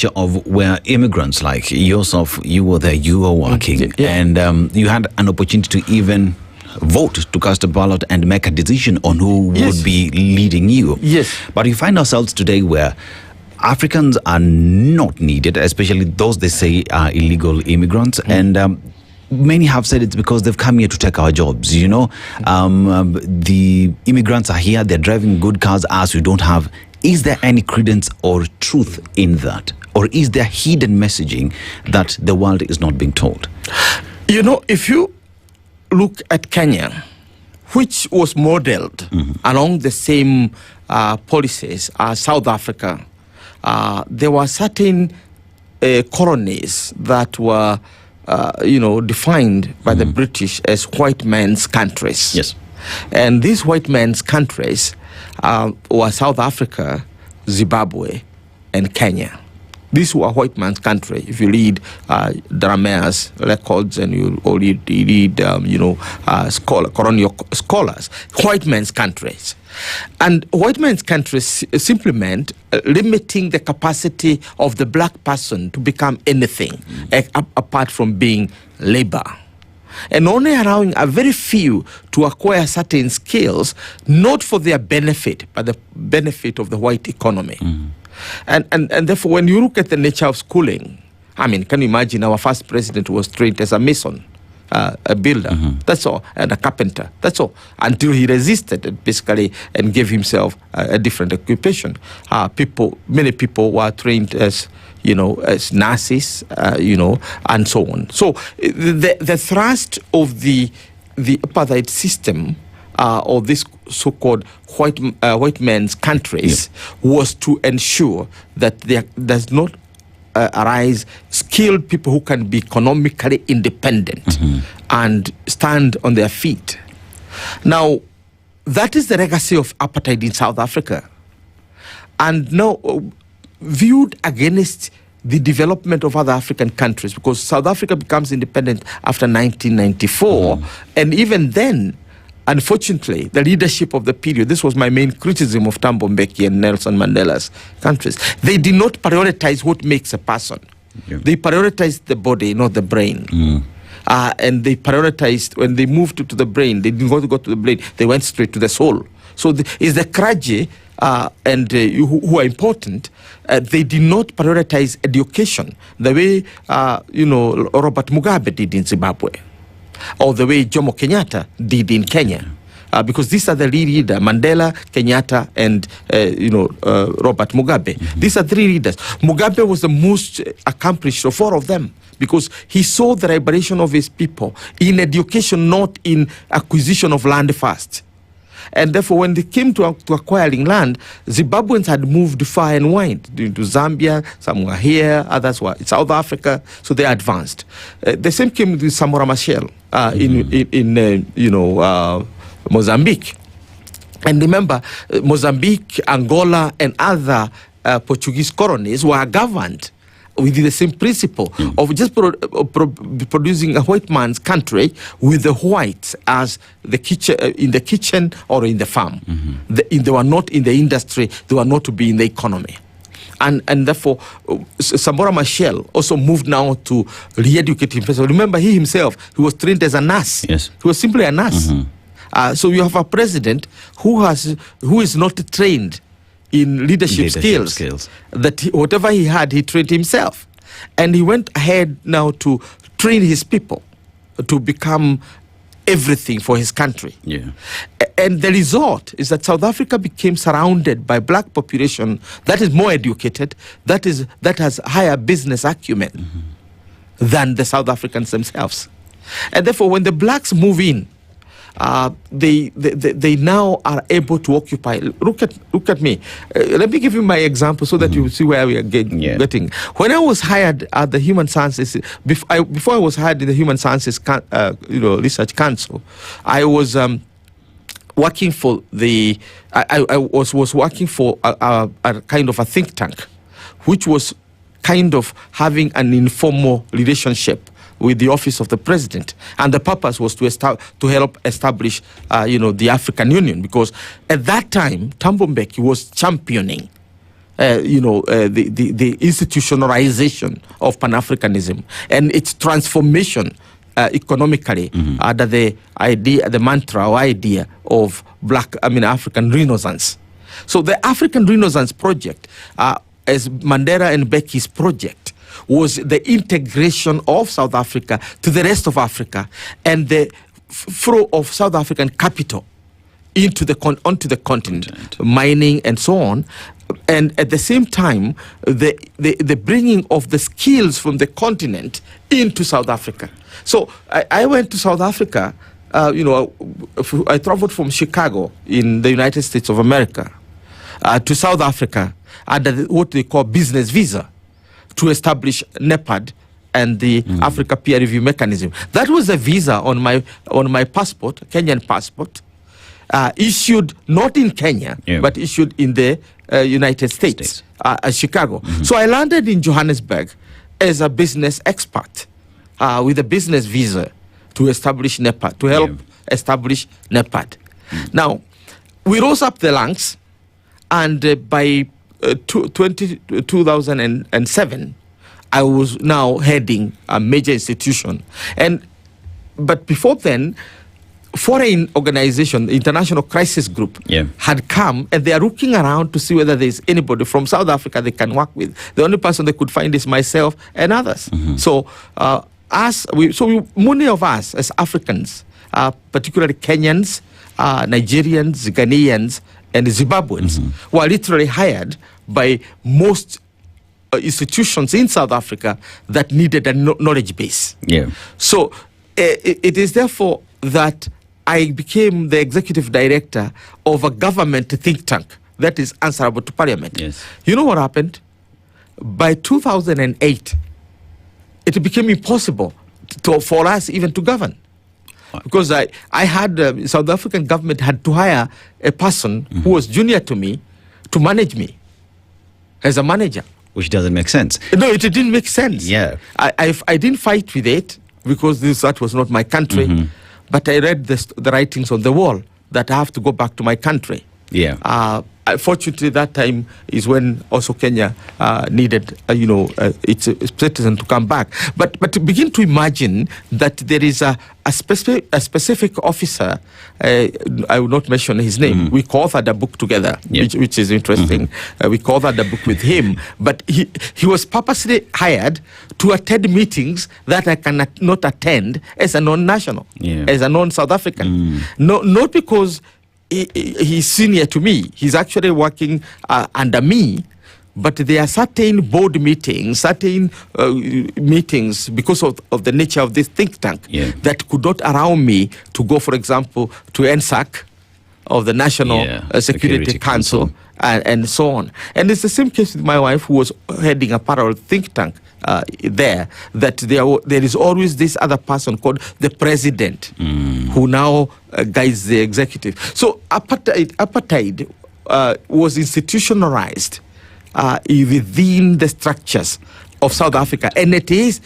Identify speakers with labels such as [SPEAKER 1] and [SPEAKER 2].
[SPEAKER 1] picture of where immigrants like yourself, you were there, you were working, and you had an opportunity to even vote, to cast a ballot and make a decision on who would be leading you.
[SPEAKER 2] Yes.
[SPEAKER 1] But you find ourselves today where Africans are not needed, especially those they say are illegal immigrants, and many have said it's because they've come here to take our jobs. You know, the immigrants are here, they're driving good cars as we don't have. Is there any credence or truth in that? Or is there hidden messaging that the world is not being told?
[SPEAKER 2] You know, if you look at Kenya, which was modeled along the same policies as South Africa, there were certain colonies that were, defined by the British as white man's countries.
[SPEAKER 1] Yes.
[SPEAKER 2] And these white man's countries were South Africa, Zimbabwe, and Kenya. These were white man's country. If you read Dramea's records and you read colonial scholars, white man's countries. And white man's countries simply meant limiting the capacity of the black person to become anything apart from being labor. And only allowing a very few to acquire certain skills, not for their benefit, but the benefit of the white economy. And therefore, when you look at the nature of schooling, I mean, can you imagine our first president was trained as a mason, a builder, that's all, and a carpenter, that's all, until he resisted basically and gave himself a different occupation. Many people were trained as, as nurses, and so on. So the thrust of the apartheid system, or this so-called white man's countries, was to ensure that there does not arise skilled people who can be economically independent and stand on their feet. Now, that is the legacy of apartheid in South Africa. And now, viewed against the development of other African countries, because South Africa becomes independent after 1994, and even then, unfortunately, the leadership of the period, this was my main criticism of Thabo Mbeki and Nelson Mandela's countries, they did not prioritize what makes a person. They prioritized the body, not the brain. And they prioritized, when they moved to the brain, they didn't want to go to the brain, they went straight to the soul. So it's the clergy who are important. They did not prioritize education the way, Robert Mugabe did in Zimbabwe, or the way Jomo Kenyatta did in Kenya. Because these are the three leaders, Mandela, Kenyatta, and Robert Mugabe. These are three leaders. Mugabe was the most accomplished of all of them, because he saw the liberation of his people in education, not in acquisition of land first. And therefore, when they came to acquiring land, Zimbabweans had moved far and wide into Zambia. Some were here, others were in South Africa, so they advanced. The same came with Samora Machel in Mozambique. And remember, Mozambique, Angola, and other Portuguese colonies were governed with the same principle of just producing a white man's country with the whites as the kitchen, in the kitchen or in the farm. They were not in the industry, they were not to be in the economy. And therefore, Samora Machel also moved now to re-educate himself. Remember, he himself, he was trained as a nurse. Yes. He was simply a nurse. So you have a president who is not trained in leadership skills. That whatever he had, he trained himself. And he went ahead now to train his people to become everything for his country. And the result is that South Africa became surrounded by black population that is more educated, that has higher business acumen than the South Africans themselves. And therefore, when the blacks move in, they now are able to occupy. Look at me. Let me give you my example so that you see where we are getting. When I was hired at the Human Sciences, before I was hired in the Human Sciences Research Council, I was working for I was working for a kind of a think tank, which was kind of having an informal relationship with the office of the president, and the purpose was to help establish, the African Union, because at that time Thabo Mbeki was championing the institutionalization of Pan-Africanism and its transformation economically under the idea, the mantra or idea of African Renaissance. So the African Renaissance project, as Mandela and Becky's project, was the integration of South Africa to the rest of Africa and the flow of South African capital onto the continent, mining and so on. And at the same time, the bringing of the skills from the continent into South Africa. So I went to South Africa, I traveled from Chicago in the United States of America to South Africa under what they call business visa to establish NEPAD and the Africa Peer Review Mechanism. That was a visa on my passport, Kenyan passport, issued not in Kenya, but issued in the United States. Chicago. So I landed in Johannesburg as a business expert with a business visa to establish NEPAD, to help establish NEPAD. Now, we rose up the ranks, and by 2007, I was now heading a major institution. But before then, foreign organization, the International Crisis Group, had come, and they are looking around to see whether there's anybody from South Africa they can work with. The only person they could find is myself and others. So many of us as Africans, particularly Kenyans, Nigerians, Ghanaians, and Zimbabweans, were literally hired by most institutions in South Africa that needed a knowledge base. So it is therefore that I became the executive director of a government think tank that is answerable to Parliament. You know what happened? By 2008, it became impossible for us even to govern. Because I had, South African government had to hire a person who was junior to me to manage me as a manager.
[SPEAKER 1] Which doesn't make sense.
[SPEAKER 2] No, it didn't make sense. I didn't fight with it because that was not my country. But I read the writings on the wall that I have to go back to my country. Fortunately, that time is when also Kenya needed, its citizen to come back. But to begin to imagine that there is a specific officer, I will not mention his name. We co-authored a book together, which is interesting. We co-authored a book with him, but he was purposely hired to attend meetings that I cannot attend as a non-national, as a non-South African. Not because he's senior to me. He's actually working under me. But there are certain board meetings, certain meetings because of the nature of this think tank that could not allow me to go, for example, to NSAC of the National Security Council and so on. And it's the same case with my wife, who was heading a parallel think tank there, that there is always this other person called the president who now guides the executive. So apartheid was institutionalized within the structures of South Africa, and it is